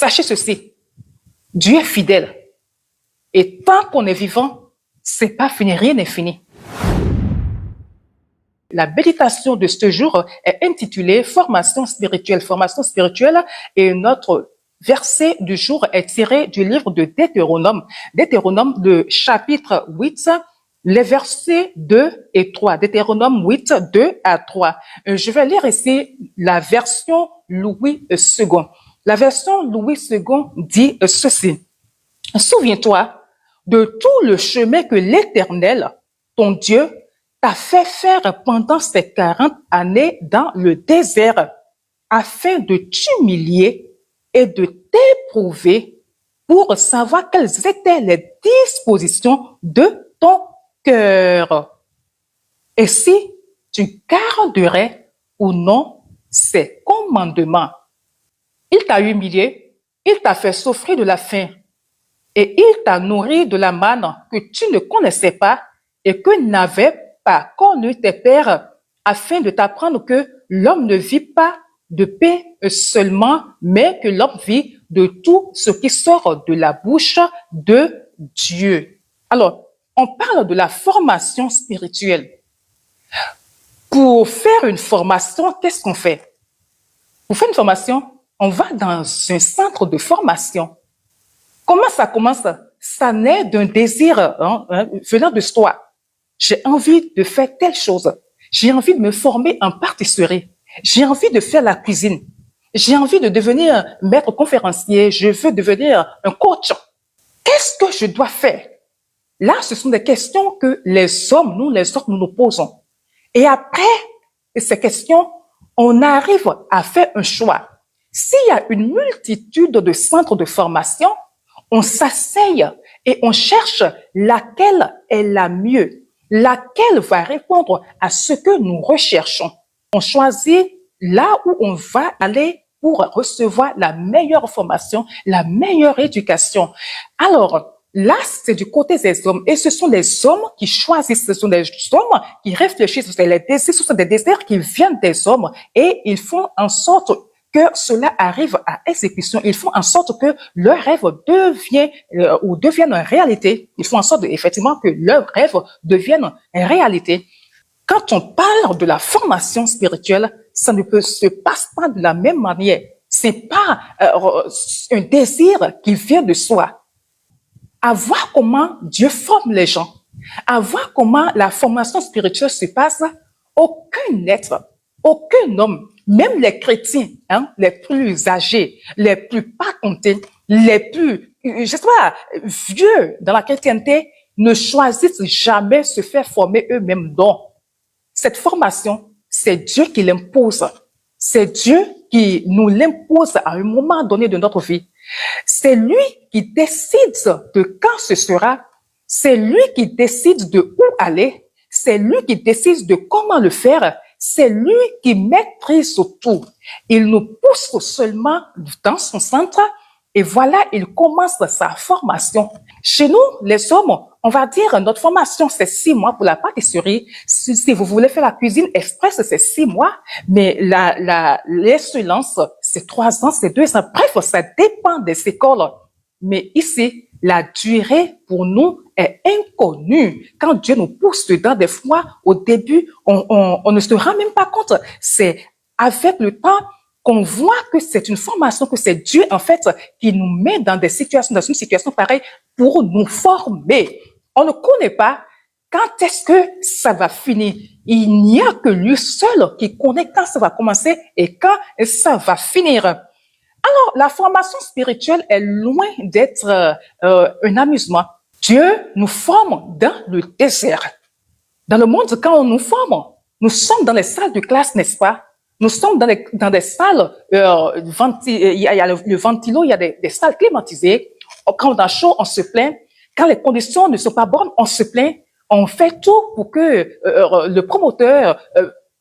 Sachez ceci, Dieu est fidèle. Et tant qu'on est vivant, c'est pas fini, rien n'est fini. La méditation de ce jour est intitulée Formation spirituelle. Formation spirituelle, et notre verset du jour est tiré du livre de Deutéronome. Deutéronome, le chapitre 8, les versets 2 et 3. Deutéronome 8, 2 à 3. Je vais lire ici la version Louis II. La version Louis II dit ceci. Souviens-toi de tout le chemin que l'Éternel, ton Dieu, t'a fait faire pendant ces 40 années dans le désert, afin de t'humilier et de t'éprouver pour savoir quelles étaient les dispositions de ton cœur. Et si tu garderais ou non ses commandements. Il t'a humilié, il t'a fait souffrir de la faim, et il t'a nourri de la manne que tu ne connaissais pas et que n'avaient pas connu tes pères, afin de t'apprendre que l'homme ne vit pas de pain seulement, mais que l'homme vit de tout ce qui sort de la bouche de Dieu. Alors, on parle de la formation spirituelle. Pour faire une formation, qu'est-ce qu'on fait? Pour faire une formation, on va dans un centre de formation. Comment ça commence? Ça naît d'un désir venant de soi. J'ai envie de faire telle chose. J'ai envie de me former en pâtisserie. J'ai envie de faire la cuisine. J'ai envie de devenir maître conférencier. Je veux devenir un coach. Qu'est-ce que je dois faire? Là, ce sont des questions que les hommes, nous nous posons. Et après ces questions, on arrive à faire un choix. S'il y a une multitude de centres de formation, on s'asseye et on cherche laquelle est la mieux, laquelle va répondre à ce que nous recherchons. On choisit là où on va aller pour recevoir la meilleure formation, la meilleure éducation. Alors, là, c'est du côté des hommes. Et ce sont les hommes qui choisissent, ce sont les hommes qui réfléchissent. Ce sont des désirs qui viennent des hommes et ils font en sorte que cela arrive à exécution. Ils font en sorte que leur rêve devienne une réalité. Ils font en sorte effectivement que leur rêve devienne une réalité. Quand on parle de la formation spirituelle, ça ne peut se passer pas de la même manière. C'est pas un désir qui vient de soi. À voir comment Dieu forme les gens, à voir comment la formation spirituelle se passe, aucun être, aucun homme, même les chrétiens, les plus âgés, les plus pas comptés, les plus, je sais pas, vieux dans la chrétienté, ne choisissent jamais se faire former eux-mêmes. Donc, cette formation, c'est Dieu qui l'impose. C'est Dieu qui nous l'impose à un moment donné de notre vie. C'est lui qui décide de quand ce sera. C'est lui qui décide de où aller. C'est lui qui décide de comment le faire. C'est lui qui maîtrise tout. Il nous pousse seulement dans son centre et voilà, il commence sa formation. Chez nous, les hommes, on va dire notre formation, c'est 6 mois pour la pâtisserie. Si vous voulez faire la cuisine express, c'est 6 mois. Mais l'excellence, c'est 3 ans, c'est 2 ans. Bref, ça dépend des écoles. Mais ici, la durée pour nous est inconnue. Quand Dieu nous pousse dedans, des fois, au début, on ne se rend même pas compte. C'est avec le temps qu'on voit que c'est une formation, que c'est Dieu, en fait, qui nous met dans une situation pareille pour nous former. On ne connaît pas quand est-ce que ça va finir. Il n'y a que lui seul qui connaît quand ça va commencer et quand ça va finir. Alors, la formation spirituelle est loin d'être un amusement. Dieu nous forme dans le désert. Dans le monde, quand on nous forme, nous sommes dans les salles de classe, n'est-ce pas? Nous sommes dans des salles, il y a le ventilo, il y a des salles climatisées. Quand on a chaud, on se plaint. Quand les conditions ne sont pas bonnes, on se plaint. On fait tout pour que le promoteur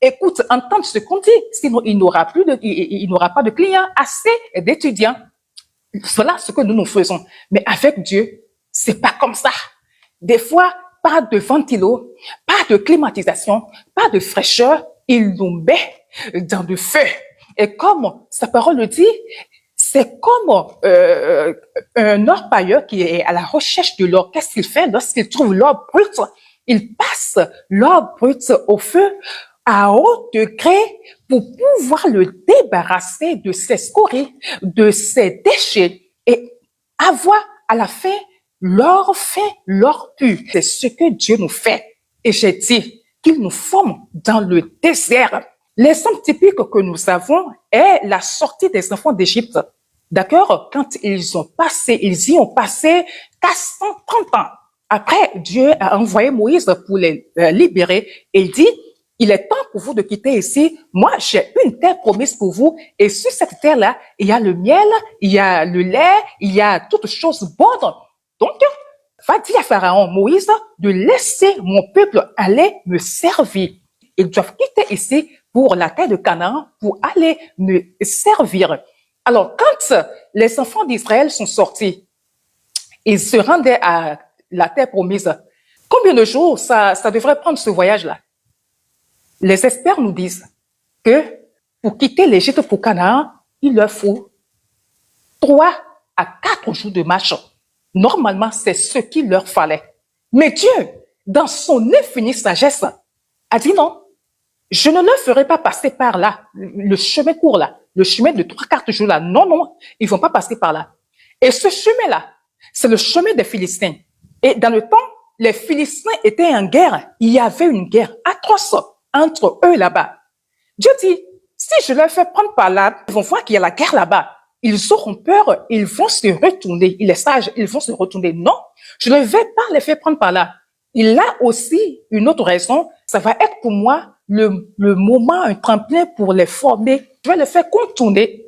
écoute, entende ce qu'on dit. Sinon, il n'aura pas de clients, assez d'étudiants. Voilà ce que nous faisons. Mais avec Dieu, c'est pas comme ça. Des fois, pas de ventilo, pas de climatisation, pas de fraîcheur. Il nous met dans le feu. Et comme sa parole le dit, C'est comme un orpailleur qui est à la recherche de l'or. Qu'est-ce qu'il fait lorsqu'il trouve l'or brut? Il passe l'or brut au feu à haut degré pour pouvoir le débarrasser de ses scories, de ses déchets et avoir à la fin l'or fin, l'or pur. C'est ce que Dieu nous fait. Et j'ai dit qu'il nous forme dans le désert. L'exemple typique que nous avons est la sortie des enfants d'Égypte. D'accord? Quand ils y ont passé 430 ans. Après, Dieu a envoyé Moïse pour les libérer. Il dit, il est temps pour vous de quitter ici. Moi, j'ai une terre promise pour vous. Et sur cette terre-là, il y a le miel, il y a le lait, il y a toutes choses bonnes. Donc, va dire à Pharaon, Moïse, de laisser mon peuple aller me servir. Ils doivent quitter ici pour la terre de Canaan, pour aller me servir. Alors, quand les enfants d'Israël sont sortis, ils se rendaient à la terre promise. Combien de jours ça devrait prendre ce voyage-là? Les experts nous disent que pour quitter l'Égypte pour Canaan, il leur faut 3 à 4 jours de marche. Normalement, c'est ce qu'il leur fallait. Mais Dieu, dans son infinie sagesse, a dit non. Je ne leur ferai pas passer par là, le chemin court là, le chemin de 3-4 jours là. Non, non, ils vont pas passer par là. Et ce chemin-là, c'est le chemin des Philistins. Et dans le temps, les Philistins étaient en guerre. Il y avait une guerre atroce entre eux là-bas. Dieu dit, si je leur fais prendre par là, ils vont voir qu'il y a la guerre là-bas. Ils auront peur, ils vont se retourner. Il est sage, ils vont se retourner. Non, je ne vais pas les faire prendre par là. Il a aussi une autre raison. Ça va être pour moi le moment, un tremplin pour les former. Je vais les faire contourner.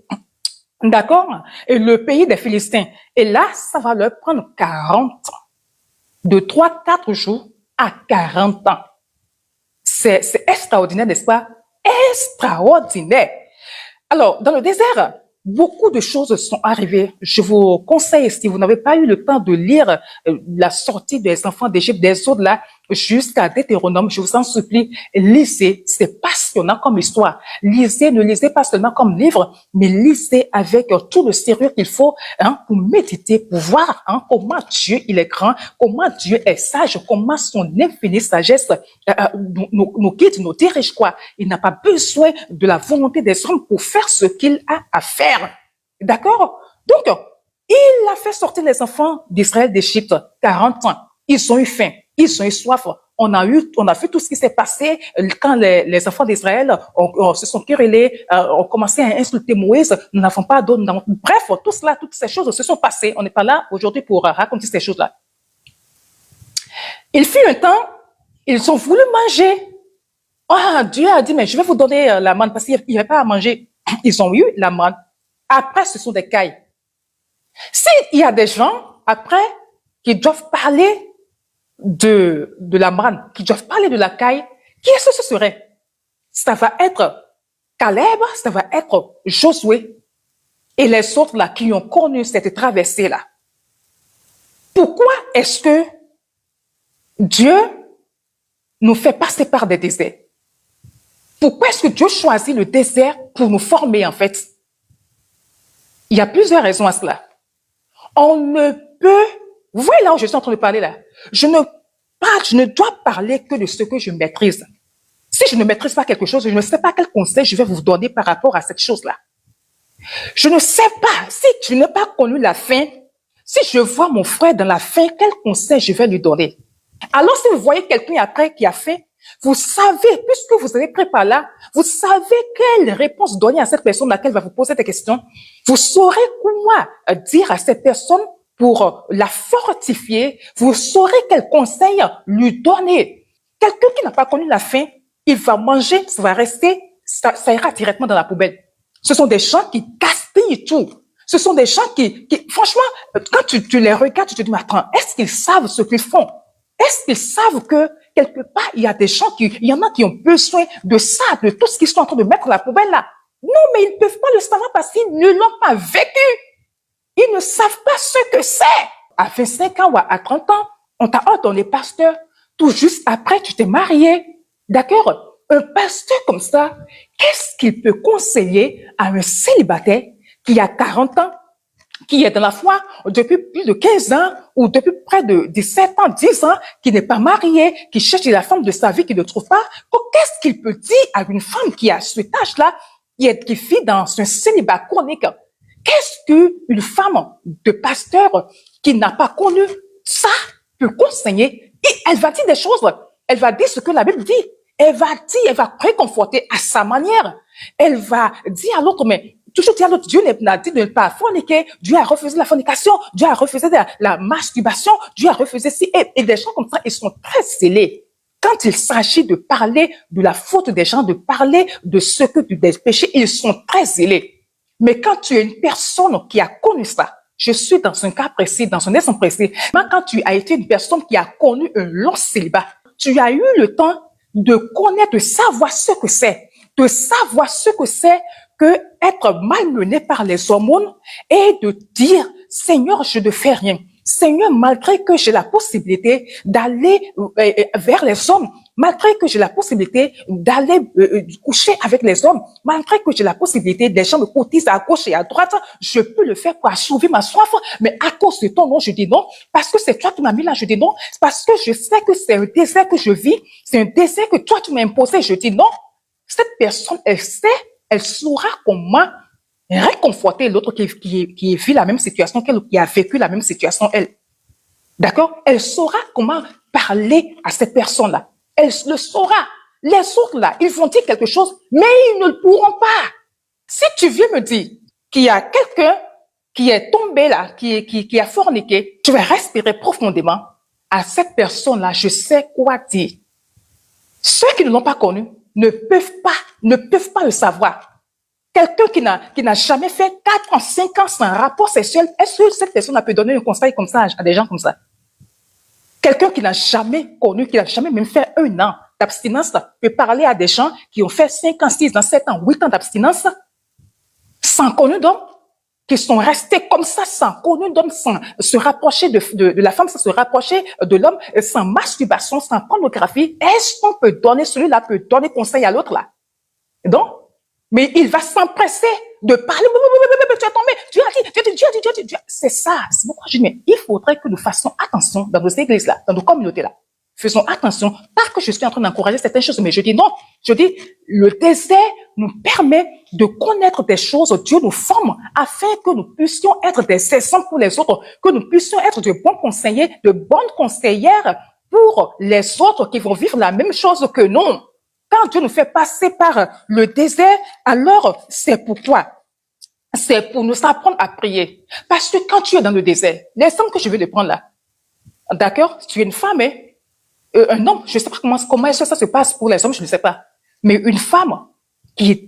D'accord? Et le pays des Philistins. Et là, ça va leur prendre 40 ans. De 3-4 jours à 40 ans. C'est extraordinaire, n'est-ce pas? Extraordinaire. Alors, dans le désert, beaucoup de choses sont arrivées. Je vous conseille, si vous n'avez pas eu le temps de lire la sortie des enfants d'Égypte, des autres là, jusqu'à Deutéronome, je vous en supplie, lisez. C'est passionnant comme histoire. Lisez, ne lisez pas seulement comme livre, mais lisez avec tout le sérieux qu'il faut pour méditer, pour voir comment Dieu il est grand, comment Dieu est sage, comment son infinie sagesse nous guide, nous dirige quoi. Il n'a pas besoin de la volonté des hommes pour faire ce qu'il a à faire. D'accord? Donc, il a fait sortir les enfants d'Israël d'Égypte 40 ans. Ils ont eu faim, ils ont eu soif. On a vu tout ce qui s'est passé quand les enfants d'Israël se sont querellés, ont commencé à insulter Moïse. Nous n'avons pas d'eau. Bref, tout cela, toutes ces choses se sont passées. On n'est pas là aujourd'hui pour raconter ces choses-là. Il fut un temps, ils ont voulu manger. Ah, Dieu a dit, mais je vais vous donner la manne parce qu'il n'y avait pas à manger. Ils ont eu la manne. Après, ce sont des cailles. S'il y a des gens, après, qui doivent parler de la manne, qui doivent parler de la caille, qui est-ce que ce serait? Ça va être Caleb, ça va être Josué et les autres là qui ont connu cette traversée-là. Pourquoi est-ce que Dieu nous fait passer par des déserts? Pourquoi est-ce que Dieu choisit le désert pour nous former en fait? Il y a plusieurs raisons à cela. On ne peut, vous voyez là où je suis en train de parler là, je ne dois parler que de ce que je maîtrise. Si je ne maîtrise pas quelque chose, je ne sais pas quel conseil je vais vous donner par rapport à cette chose-là. Je ne sais pas, si je n'ai pas connu la faim, si je vois mon frère dans la faim, quel conseil je vais lui donner? Alors si vous voyez quelqu'un après qui a faim, vous savez, puisque vous avez pris par là, vous savez quelle réponse donner à cette personne à laquelle va vous poser des questions. Vous saurez quoi dire à cette personne pour la fortifier. Vous saurez quel conseil lui donner. Quelqu'un qui n'a pas connu la faim, il va manger, ça va rester, ça ira directement dans la poubelle. Ce sont des gens qui gaspillent tout. Ce sont des gens qui franchement, quand tu les regardes, tu te dis, mais attends, est-ce qu'ils savent ce qu'ils font? Est-ce qu'ils savent que quelque part, il y a des gens il y en a qui ont besoin de ça, de tout ce qu'ils sont en train de mettre dans la poubelle là. Non, mais ils ne peuvent pas le savoir parce qu'ils ne l'ont pas vécu. Ils ne savent pas ce que c'est. À 25 ans ou à 30 ans, on t'a ordonné pasteur. Tout juste après, tu t'es marié. D'accord? Un pasteur comme ça, qu'est-ce qu'il peut conseiller à un célibataire qui a 40 ans, qui est dans la foi depuis plus de 15 ans ou depuis près de 17 ans, 10 ans, qui n'est pas marié, qui cherche la femme de sa vie, qui ne trouve pas, qu'est-ce qu'il peut dire à une femme qui a cet âge-là, qui vit dans un célibat chronique? Qu'est-ce qu'une femme de pasteur qui n'a pas connu ça peut conseiller? Et elle va dire des choses. Elle va dire ce que la Bible dit. Elle va dire, elle va réconforter à sa manière. Elle va dire à l'autre, mais toujours dire à l'autre, Dieu n'a dit de ne pas forniquer, Dieu a refusé la fornication, Dieu a refusé la masturbation, Dieu a refusé ci, et des gens comme ça, ils sont très scellés. Quand il s'agit de parler de la faute des gens, de parler de ce que des péchés, ils sont très zélés. Mais quand tu es une personne qui a connu ça, je suis dans un cas précis, dans un exemple précis, mais quand tu as été une personne qui a connu un long célibat, tu as eu le temps de connaître, de savoir ce que c'est, que être malmené par les hormones et de dire, Seigneur, je ne fais rien. Seigneur, malgré que j'ai la possibilité d'aller vers les hommes, malgré que j'ai la possibilité d'aller coucher avec les hommes, malgré que j'ai la possibilité, des gens me cotisent à gauche et à droite, je peux le faire pour assouvir ma soif, mais à cause de ton nom, je dis non, parce que c'est toi qui m'as mis là, je dis non, parce que je sais que c'est un désert que je vis, c'est un désert que toi tu m'as imposé, je dis non. Cette personne, elle sait, elle saura comment réconforter l'autre qui vit la même situation qu'elle, qui a vécu la même situation, elle. D'accord? Elle saura comment parler à cette personne-là. Elle le saura. Les autres, là, ils vont dire quelque chose, mais ils ne le pourront pas. Si tu viens me dire qu'il y a quelqu'un qui est tombé là, qui a forniqué, je vais respirer profondément. À cette personne-là, je sais quoi dire. Ceux qui ne l'ont pas connu ne peuvent pas le savoir. Quelqu'un qui n'a jamais fait 4 ans, 5 ans sans rapport sexuel, est-ce que cette personne peut donner un conseil comme ça à des gens comme ça? Quelqu'un qui n'a jamais connu, qui n'a jamais même fait 1 an d'abstinence, peut parler à des gens qui ont fait 5 ans, 6 ans, 7 ans, 8 ans d'abstinence, sans connu d'homme, qui sont restés comme ça, sans connu d'homme, sans se rapprocher de la femme, sans se rapprocher de l'homme, sans masturbation, sans pornographie. Est-ce qu'on peut donner, celui-là peut donner conseil à l'autre là? Donc, mais il va s'empresser de parler. Tu as tombé, Dieu a dit. C'est ça. C'est pourquoi je dis, mais il faudrait que nous fassions attention dans nos églises-là, dans nos communautés-là. Faisons attention. Pas que je suis en train d'encourager certaines choses, mais je dis non. Je dis, le désert nous permet de connaître des choses. Dieu nous forme afin que nous puissions être des exemples pour les autres, que nous puissions être de bons conseillers, de bonnes conseillères pour les autres qui vont vivre la même chose que nous. Quand Dieu nous fait passer par le désert, alors c'est pourquoi? C'est pour nous apprendre à prier. Parce que quand tu es dans le désert, l'exemple que je vais te prendre là, d'accord? Tu es une femme, un homme, je ne sais pas comment est-ce que ça se passe pour les hommes, je ne sais pas. Mais une femme qui,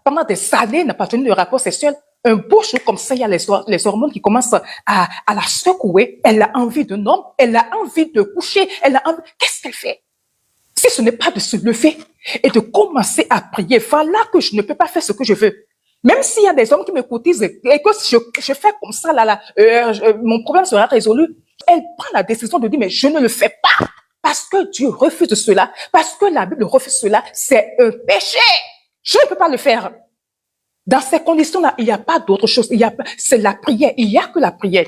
pendant des années, n'a pas tenu de rapport sexuel, un beau jour comme ça, il y a les hormones qui commencent à la secouer. Elle a envie d'un homme, elle a envie de coucher, qu'est-ce qu'elle fait? Si ce n'est pas de se lever et de commencer à prier, voilà que je ne peux pas faire ce que je veux. Même s'il y a des hommes qui me cotisent et que je fais comme ça, mon problème sera résolu. Elle prend la décision de dire, mais je ne le fais pas parce que Dieu refuse cela, parce que la Bible refuse cela. C'est un péché. Je ne peux pas le faire. Dans ces conditions-là, il n'y a pas d'autre chose. C'est la prière. Il n'y a que la prière.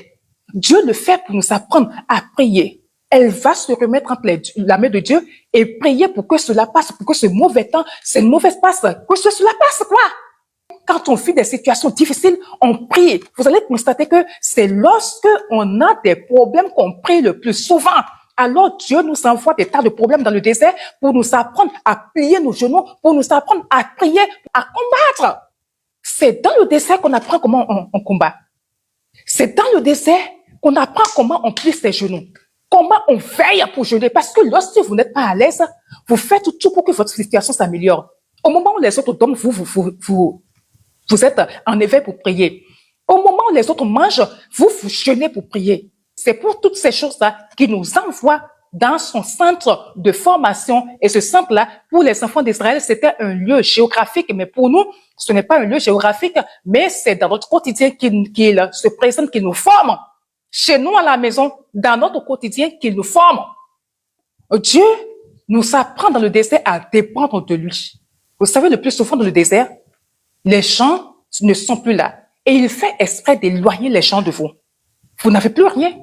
Dieu le fait pour nous apprendre à prier. Elle va se remettre entre la main de Dieu et prier pour que cela passe, pour que ce mauvais temps, cette mauvaise passe, que cela passe, quoi. Quand on vit des situations difficiles, on prie. Vous allez constater que c'est lorsque on a des problèmes qu'on prie le plus souvent. Alors Dieu nous envoie des tas de problèmes dans le désert pour nous apprendre à plier nos genoux, pour nous apprendre à prier, à combattre. C'est dans le désert qu'on apprend comment on combat. C'est dans le désert qu'on apprend comment on plie ses genoux. Comment on veille pour jeûner? Parce que lorsque vous n'êtes pas à l'aise, vous faites tout pour que votre situation s'améliore. Au moment où les autres dorment, vous êtes en éveil pour prier. Au moment où les autres mangent, vous jeûnez pour prier. C'est pour toutes ces choses-là qu'il nous envoie dans son centre de formation. Et ce centre-là, pour les enfants d'Israël, c'était un lieu géographique. Mais pour nous, ce n'est pas un lieu géographique, mais c'est dans notre quotidien qu'il se présente, qu'il nous forme. Chez nous à la maison, dans notre quotidien, qu'il nous forme. Dieu nous apprend dans le désert à dépendre de lui. Vous savez, le plus souvent dans le désert, les gens ne sont plus là. et il fait exprès d'éloigner les gens de vous. Vous n'avez plus rien.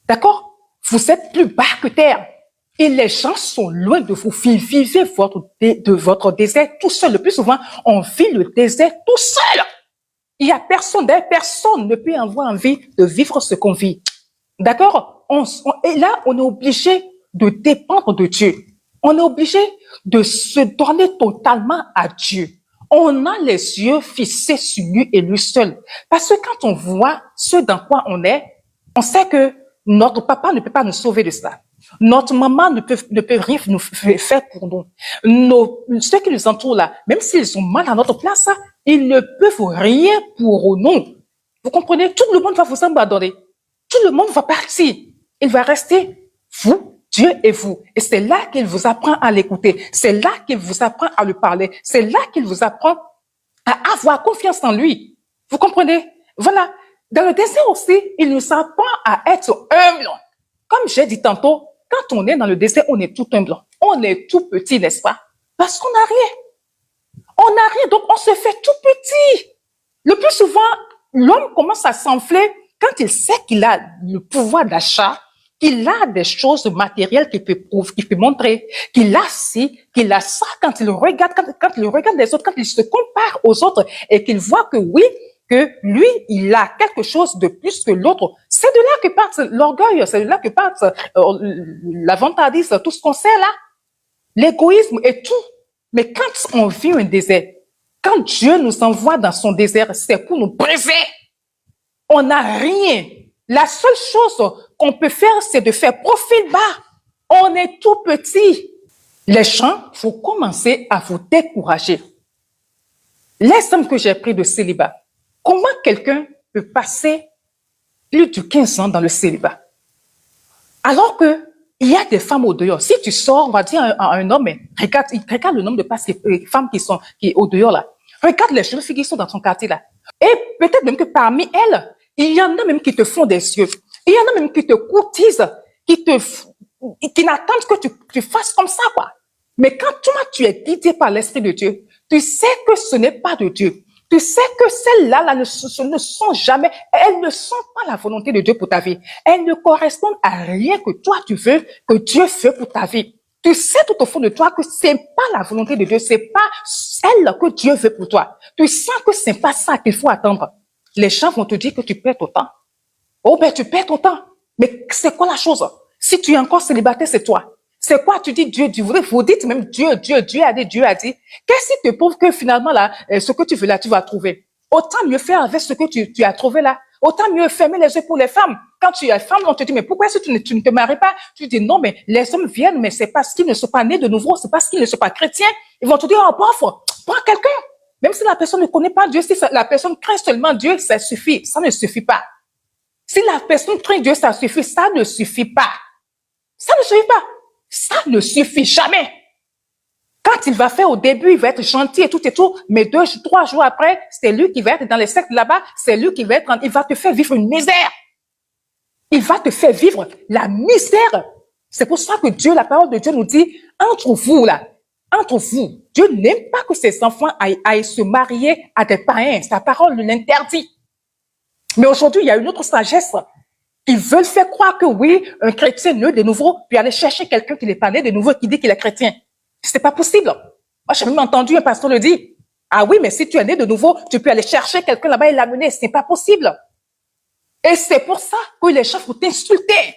D'accord? Vous êtes plus bas que terre. Et les gens sont loin de vous. Vivez votre désert tout seul. Le plus souvent, on vit le désert tout seul. Il y a personne, personne ne peut avoir envie de vivre ce qu'on vit. D'accord? Et là, on est obligé de dépendre de Dieu. On est obligé de se donner totalement à Dieu. On a les yeux fixés sur lui et lui seul. Parce que quand on voit ce dans quoi on sait que notre papa ne peut pas nous sauver de ça. Notre maman ne peut rien nous faire pour nous. Ceux qui nous entourent là, même s'ils sont mal à notre place, ils ne peuvent rien pour nous. Vous comprenez? Tout le monde va vous abandonner. Tout le monde va partir. Il va rester vous, Dieu et vous. Et c'est là qu'il vous apprend à l'écouter. C'est là qu'il vous apprend à lui parler. C'est là qu'il vous apprend à avoir confiance en lui. Vous comprenez? Voilà. Dans le désert aussi, il nous apprend à être humble. Comme j'ai dit tantôt, quand on est dans le désert, on est tout humble. On est tout petit, n'est-ce pas? Parce qu'on n'a rien. On n'a rien, donc on se fait tout petit. Le plus souvent, l'homme commence à s'enfler quand il sait qu'il a le pouvoir d'achat, qu'il a des choses matérielles qu'il peut montrer, qu'il a ci, qu'il a ça. Quand il regarde les autres, quand il se compare aux autres et qu'il voit que oui, que lui, il a quelque chose de plus que l'autre. C'est de là que part l'orgueil, c'est de là que part la vantardise, tout ce qu'on sait là, l'égoïsme et tout. Mais quand on vit un désert, quand Dieu nous envoie dans son désert, c'est pour nous briser. On n'a rien. La seule chose qu'on peut faire, c'est de faire profil bas. On est tout petit. Les gens, faut commencer à vous décourager. Les hommes que j'ai pris de célibat, comment quelqu'un peut passer plus de 15 ans dans le célibat? Alors que il y a des femmes au dehors. Si tu sors, on va dire à un homme, regarde le nombre de femmes qui sont au dehors là. Regarde les jeunes filles qui sont dans ton quartier là. Et peut-être même que parmi elles, il y en a même qui te font des yeux. Il y en a même qui te courtisent, qui n'attendent que tu fasses comme ça, quoi. Mais quand toi, tu es guidé par l'Esprit de Dieu, tu sais que ce n'est pas de Dieu. Tu sais que celles-là ne sont jamais, elles ne sont pas la volonté de Dieu pour ta vie. Elles ne correspondent à rien que toi tu veux, que Dieu veut pour ta vie. Tu sais tout au fond de toi que c'est pas la volonté de Dieu, c'est pas celle que Dieu veut pour toi. Tu sens que c'est pas ça qu'il faut attendre. Les gens vont te dire que tu perds ton temps. Oh ben tu perds ton temps. Mais c'est quoi la chose? Si tu es encore célibataire, c'est toi. C'est quoi? Tu dis Dieu, vous dites même Dieu a dit. Qu'est-ce qui te prouve que finalement là, ce que tu veux là, tu vas trouver? Autant mieux faire avec ce que tu as trouvé là. Autant mieux fermer les yeux pour les femmes. Quand tu es femme, on te dit, mais pourquoi est-ce que tu ne te maries pas? Tu dis, non, mais les hommes viennent, mais c'est parce qu'ils ne sont pas nés de nouveau, c'est parce qu'ils ne sont pas chrétiens. Ils vont te dire, oh, pauvre, prends quelqu'un. Même si la personne ne connaît pas Dieu, si la personne craint seulement Dieu, ça suffit. Ça ne suffit pas. Si la personne craint Dieu, ça suffit. Ça ne suffit pas. Ça ne suffit pas. Ça ne suffit jamais. Quand il va faire au début, il va être gentil et tout, mais 2-3 jours après, c'est lui qui va être dans les sectes là-bas, c'est lui qui va il va te faire vivre une misère. Il va te faire vivre la misère. C'est pour ça que Dieu, la parole de Dieu nous dit, entre vous, Dieu n'aime pas que ses enfants aillent se marier à des païens. Sa parole l'interdit. Mais aujourd'hui, il y a une autre sagesse. Ils veulent faire croire que oui, un chrétien né de nouveau, puis aller chercher quelqu'un qui n'est pas né de nouveau, qui dit qu'il est chrétien. C'est pas possible. Moi, j'ai même entendu un pasteur le dire. Ah oui, mais si tu es né de nouveau, tu peux aller chercher quelqu'un là-bas et l'amener. C'est pas possible. Et c'est pour ça que les gens vont t'insulter.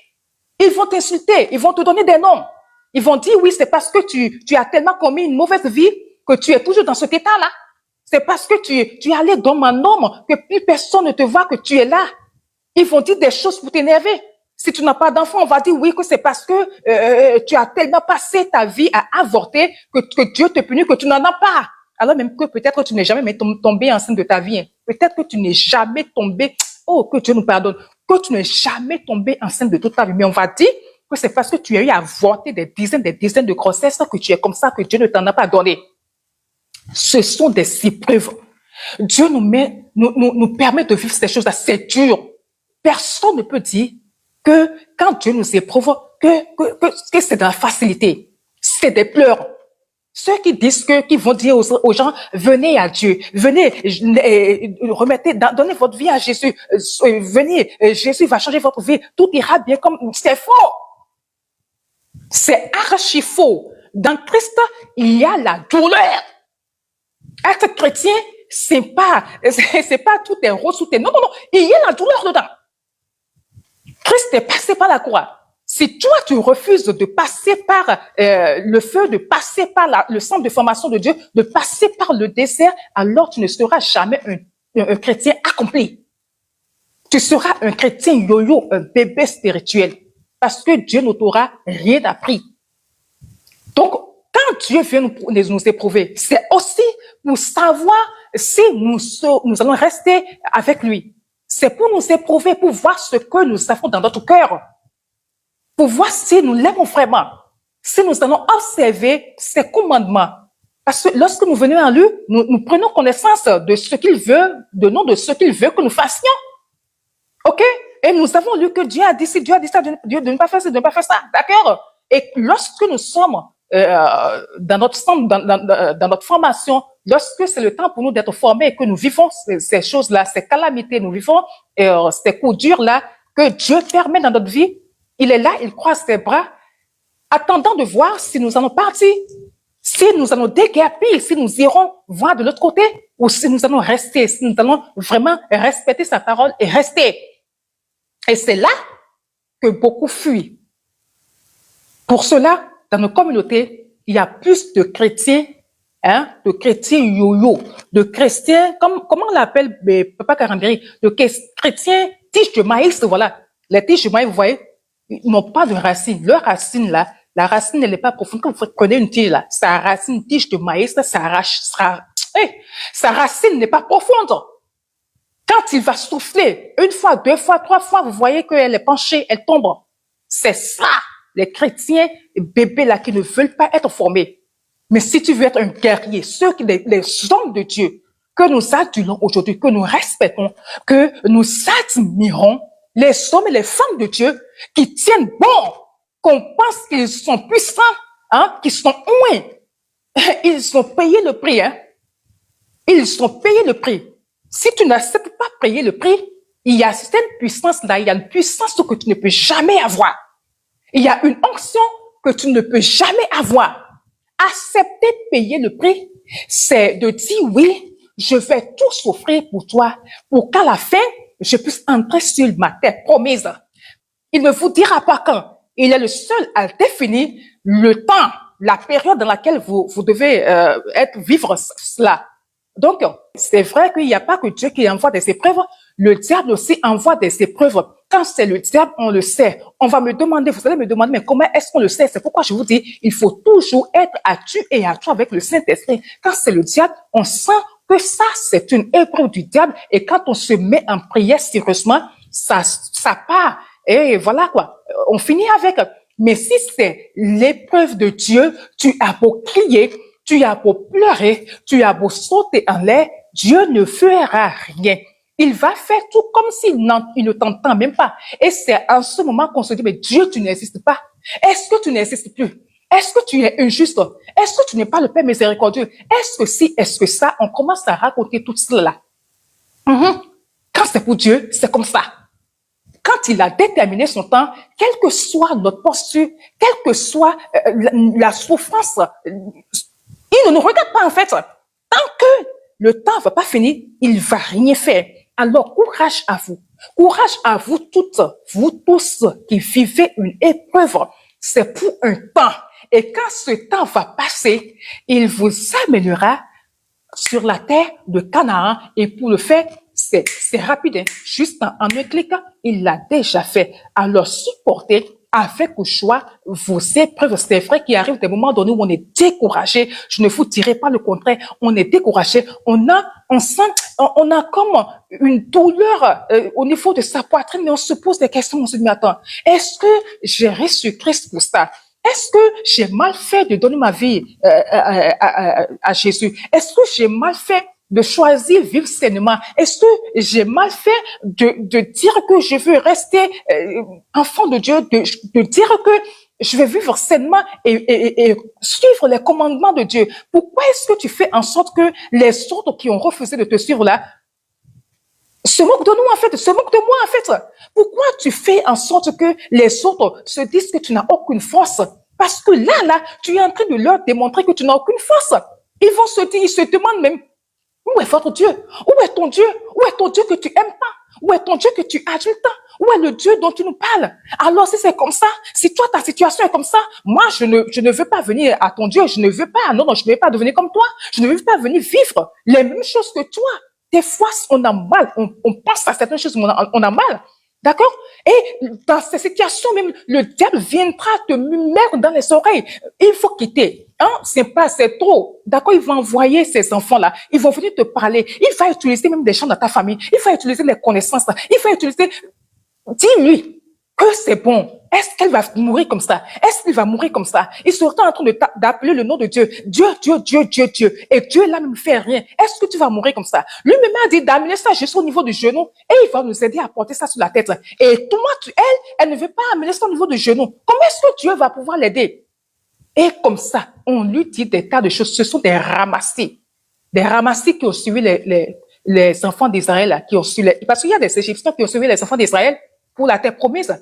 Ils vont t'insulter. Ils vont te donner des noms. Ils vont dire, oui, c'est parce que tu as tellement commis une mauvaise vie que tu es toujours dans cet état-là. C'est parce que tu es allé d'homme en homme que plus personne ne te voit que tu es là. Ils vont dire des choses pour t'énerver. Si tu n'as pas d'enfant, on va dire oui que c'est parce que tu as tellement passé ta vie à avorter que Dieu te punit que tu n'en as pas. Alors même que peut-être que tu n'es jamais tombé enceinte de ta vie. Hein. Peut-être que tu n'es jamais tombé, oh que Dieu nous pardonne, que tu n'es jamais tombé enceinte de toute ta vie. Mais on va dire que c'est parce que tu as eu à avorter des dizaines de grossesses que tu es comme ça, que Dieu ne t'en a pas donné. Ce sont des épreuves. Dieu nous permet de vivre ces choses-là. C'est dur. Personne ne peut dire que quand Dieu nous éprouve, que c'est de la facilité. C'est des pleurs. Ceux qui disent qui vont dire aux gens, venez à Dieu, venez, donnez votre vie à Jésus, venez, Jésus va changer votre vie, tout ira bien comme, c'est faux. C'est archi faux. Dans Christ, il y a la douleur. Être chrétien, c'est pas tout est rose, tout est, non, il y a la douleur dedans. Christ est passé par la croix. Si toi, tu refuses de passer par le feu, de passer par le centre de formation de Dieu, de passer par le désert, alors tu ne seras jamais un chrétien accompli. Tu seras un chrétien yo-yo, un bébé spirituel, parce que Dieu ne t'aura rien appris. Donc, quand Dieu vient nous éprouver, c'est aussi pour savoir si nous allons rester avec lui. C'est pour nous éprouver, pour voir ce que nous avons dans notre cœur. Pour voir si nous l'aimons vraiment, si nous allons observer ses commandements. Parce que lorsque nous venons à lui, nous prenons connaissance de ce qu'il veut, de ce qu'il veut que nous fassions. OK? Et nous avons lu que Dieu a dit ça, Dieu de ne pas faire ça, de ne pas faire ça. D'accord? Et lorsque nous sommes dans notre centre, dans notre formation, lorsque c'est le temps pour nous d'être formés et que nous vivons ces choses-là, ces calamités, nous vivons ces coups durs-là que Dieu permet dans notre vie, il est là, il croise ses bras, attendant de voir si nous allons partir, si nous allons déguerpir, si nous irons voir de l'autre côté, ou si nous allons rester, si nous allons vraiment respecter sa parole et rester. Et c'est là que beaucoup fuient. Pour cela, dans nos communautés, il y a plus de chrétiens, de chrétiens yo-yo, de chrétiens, comment on l'appelle, Papa Karambiri, de chrétiens tiges de maïs, voilà. Les tiges de maïs, vous voyez, ils n'ont pas de racine. Leur racine, là, la racine, elle n'est pas profonde. Quand vous prenez une tige, là, sa racine, tige de maïs, sa racine n'est pas profonde. Quand il va souffler, une fois, deux fois, trois fois, vous voyez qu'elle est penchée, elle tombe. C'est ça, les chrétiens, bébés, là, qui ne veulent pas être formés. Mais si tu veux être un guerrier, les hommes de Dieu, que nous adulons aujourd'hui, que nous respectons, que nous admirons, les hommes et les femmes de Dieu qui tiennent bon, qu'on pense qu'ils sont puissants, qu'ils sont ouins. Ils ont payé le prix, Ils ont payé le prix. Si tu n'acceptes pas payer le prix, il y a cette puissance-là, il y a une puissance que tu ne peux jamais avoir. Il y a une onction que tu ne peux jamais avoir. Accepter de payer le prix, c'est de dire oui, je vais tout souffrir pour toi, pour qu'à la fin, je puisse entrer sur ma tête promise. Il ne vous dira pas quand. Il est le seul à définir le temps, la période dans laquelle vous devez vivre cela. Donc, c'est vrai qu'il n'y a pas que Dieu qui envoie des épreuves. Le diable aussi envoie des épreuves. Quand c'est le diable, on le sait. On va me demander, vous allez me demander, mais comment est-ce qu'on le sait? C'est pourquoi je vous dis, il faut toujours être à tu et à toi avec le Saint-Esprit. Quand c'est le diable, on sent que ça, c'est une épreuve du diable. Et quand on se met en prière sérieusement, ça part. Et voilà quoi. On finit avec. Mais si c'est l'épreuve de Dieu, tu as beau crier, tu as beau pleurer, tu as beau sauter en l'air, Dieu ne fera rien. Il va faire tout comme s'il ne t'entend même pas. Et c'est en ce moment qu'on se dit, mais Dieu, tu n'existes pas. Est-ce que tu n'existes plus? Est-ce que tu es injuste? Est-ce que tu n'es pas le Père miséricordieux? Est-ce que si, est-ce que ça? On commence à raconter tout cela. Quand c'est pour Dieu, c'est comme ça. Quand il a déterminé son temps, quelle que soit notre posture, quelle que soit la souffrance, il ne nous regarde pas en fait. Tant que le temps ne va pas finir, il ne va rien faire. Alors, courage à vous. Courage à vous toutes, vous tous qui vivez une épreuve. C'est pour un temps. Et quand ce temps va passer, il vous amènera sur la terre de Canaan. Et pour le faire, c'est rapide. Juste en un clic, il l'a déjà fait. Alors, supportez avec choix vos épreuves. C'est vrai qu'il arrive des moments donnés où on est découragé. Je ne vous dirai pas le contraire. On est découragé. On a comme une douleur au niveau de sa poitrine, mais on se pose des questions. On se dit, mais attends, est-ce que j'ai reçu Christ pour ça? Est-ce que j'ai mal fait de donner ma vie à Jésus? Est-ce que j'ai mal fait de choisir vivre sainement? Est-ce que j'ai mal fait de dire que je veux rester enfant de Dieu, de dire que Je vais vivre sainement et suivre les commandements de Dieu. Pourquoi est-ce que tu fais en sorte que les autres qui ont refusé de te suivre là se moquent de nous en fait, se moquent de moi en fait? Pourquoi tu fais en sorte que les autres se disent que tu n'as aucune force? Parce que là, tu es en train de leur démontrer que tu n'as aucune force. Ils vont se dire, ils se demandent même, où est votre Dieu? Où est ton Dieu? Où est ton Dieu que tu aimes pas? Où est ton Dieu que tu adultes tant? Où est le Dieu dont tu nous parles? Alors, si c'est comme ça, si toi, ta situation est comme ça, moi, je ne veux pas venir à ton Dieu. Je ne veux pas, non, je ne veux pas devenir comme toi. Je ne veux pas venir vivre les mêmes choses que toi. Des fois, on a mal, on pense à certaines choses, on a mal. D'accord? Et dans ces situations, même, le diable viendra te mettre dans les oreilles. Il faut quitter. Hein? C'est trop. D'accord? Il va envoyer ces enfants-là. Ils vont venir te parler. Il va utiliser même des gens dans ta famille. Il va utiliser les connaissances. Il va utiliser, dis-lui que c'est bon. Est-ce qu'elle va mourir comme ça? Est-ce qu'il va mourir comme ça? Ils sont en train d'appeler le nom de Dieu. Dieu, Dieu, Dieu, Dieu, Dieu. Et Dieu là ne fait rien. Est-ce que tu vas mourir comme ça? Lui-même a dit d'amener ça juste au niveau du genou et il va nous aider à porter ça sur la tête. Et toi, elle ne veut pas amener ça au niveau du genou. Comment est-ce que Dieu va pouvoir l'aider? Et comme ça, on lui dit des tas de choses. Ce sont des ramassis. Des ramassis qui ont suivi les enfants d'Israël, qui ont suivi parce qu'il y a des Égyptiens qui ont suivi les enfants d'Israël pour la terre promise.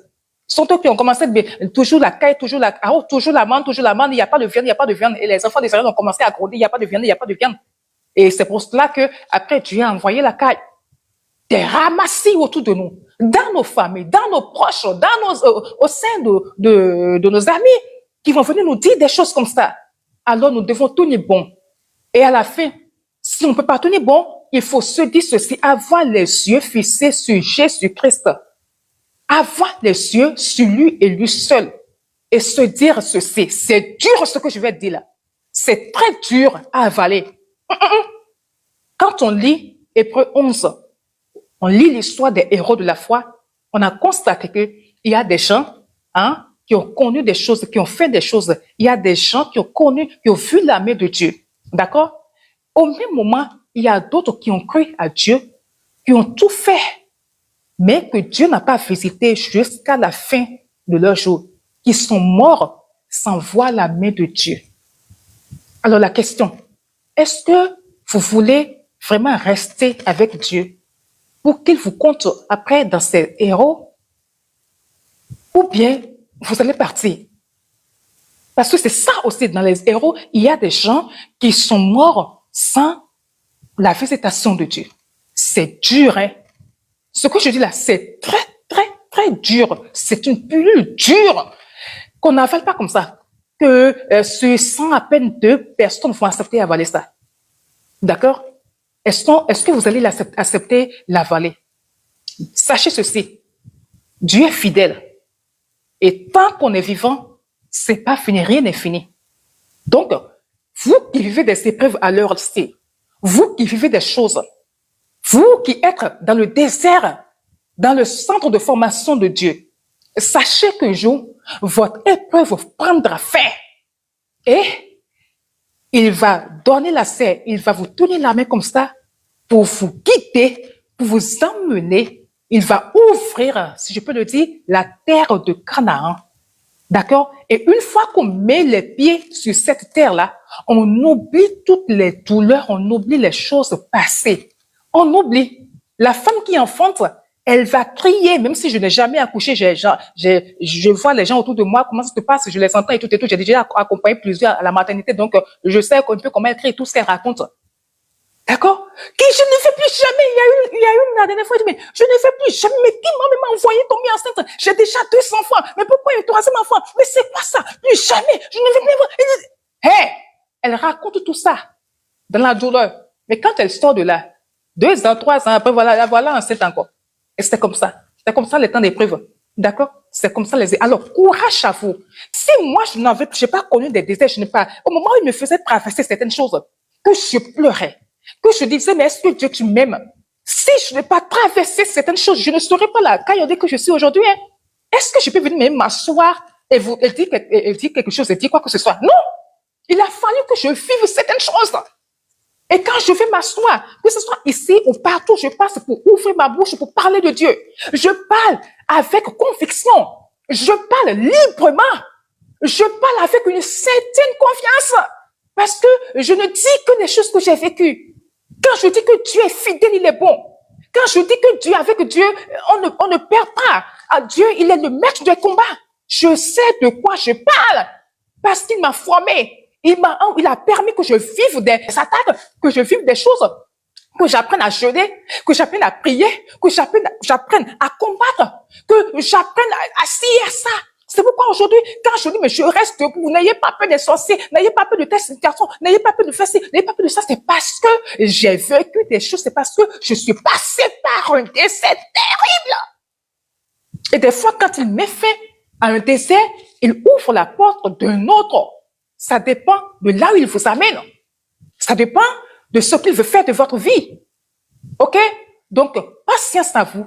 Ce sont eux qui ont commencé toujours la caille, toujours la manne, il n'y a pas de viande, il n'y a pas de viande. Et les enfants d'Israël ont commencé à gronder, il n'y a pas de viande, il n'y a pas de viande. Et c'est pour cela que après Dieu a envoyé la caille. Des ramassis autour de nous, dans nos familles, dans nos proches, au sein de nos amis, qui vont venir nous dire des choses comme ça. Alors nous devons tenir bon. Et à la fin, si on ne peut pas tenir bon, il faut se dire ceci, avoir les yeux fixés sur Jésus-Christ. Avoir les yeux sur lui et lui seul. Et se dire ceci, c'est dur ce que je vais te dire là. C'est très dur à avaler. Quand on lit Hébreux 11, on lit l'histoire des héros de la foi, on a constaté qu'il y a des gens qui ont connu des choses, qui ont fait des choses. Il y a des gens qui ont vu la main de Dieu. D'accord? Au même moment, il y a d'autres qui ont cru à Dieu, qui ont tout fait, mais que Dieu n'a pas visité jusqu'à la fin de leur jour, qui sont morts sans voir la main de Dieu. Alors la question, est-ce que vous voulez vraiment rester avec Dieu pour qu'il vous compte après dans ces héros, ou bien vous allez partir? Parce que c'est ça aussi, dans les héros, il y a des gens qui sont morts sans la visitation de Dieu. C'est dur, hein? Ce que je dis là, c'est très, très, très dur. C'est une pilule dure qu'on n'avale pas comme ça. Que sur 100 à peine 2 personnes vont accepter d'avaler ça. D'accord? Est-ce que vous allez accepter l'avaler? Sachez ceci. Dieu est fidèle. Et tant qu'on est vivant, c'est pas fini, rien n'est fini. Donc, vous qui vivez des épreuves à l'heure-ci, vous qui vivez des choses, vous qui êtes dans le désert, dans le centre de formation de Dieu, sachez qu'un jour, votre épreuve prendra fin. Et il va donner la serre, il va vous tenir la main comme ça pour vous guider, pour vous emmener. Il va ouvrir, si je peux le dire, la terre de Canaan. D'accord? Et une fois qu'on met les pieds sur cette terre-là, on oublie toutes les douleurs, on oublie les choses passées. On oublie. La femme qui enfante, elle va crier, même si je n'ai jamais accouché, je vois les gens autour de moi, comment ça se passe, je les entends et tout. J'ai déjà accompagné plusieurs à la maternité, donc je sais un peu comment elle crie, tout ce qu'elle raconte. D'accord? Qui je ne fais plus jamais. Il y a une la dernière fois, je dis, mais je ne fais plus jamais. Mais qui m'a envoyé tomber enceinte? J'ai déjà 2 enfants. Mais pourquoi il y a 3e enfant? Mais c'est quoi ça? Plus jamais. Je ne vais plus voir. Hé! Elle raconte tout ça dans la douleur. Mais quand elle sort de là, 2 ans, 3 ans après, voilà enceinte encore. Et c'est comme ça. C'est comme ça les temps d'épreuve. D'accord? C'est comme ça les. Alors, courage à vous. Si moi, je n'ai pas connu des déserts, au moment où il me faisait traverser certaines choses, que je pleurais, que je disais, mais est-ce que Dieu, tu m'aimes? Si je n'ai pas traversé certaines choses, je ne serais pas là. Quand il dit que je suis aujourd'hui, hein, est-ce que je peux venir m'asseoir et dire quelque chose et dire quoi que ce soit? Non! Il a fallu que je vive certaines choses. Et quand je vais m'asseoir, que ce soit ici ou partout, je passe pour ouvrir ma bouche pour parler de Dieu. Je parle avec conviction. Je parle librement. Je parle avec une certaine confiance parce que je ne dis que des choses que j'ai vécues. Quand je dis que Dieu est fidèle, il est bon. Quand je dis que Dieu, avec Dieu, on ne perd pas. À Dieu, il est le maître des combats. Je sais de quoi je parle parce qu'il m'a formé. Il a permis que je vive des attaques, que je vive des choses, que j'apprenne à jeûner, que j'apprenne à prier, que j'apprenne à combattre, que j'apprenne à ci et à ça. C'est pourquoi aujourd'hui, quand je dis, mais je reste debout, n'ayez pas peur des sorciers, n'ayez pas peur de telle situation, n'ayez pas peur de faire ci, n'ayez pas peur de ça, c'est parce que j'ai vécu des choses, c'est parce que je suis passé par un décès terrible. Et des fois, quand il met fin à un décès, il ouvre la porte d'un autre. Ça dépend de là où il vous amène. Ça dépend de ce qu'il veut faire de votre vie. OK? Donc, patience à vous.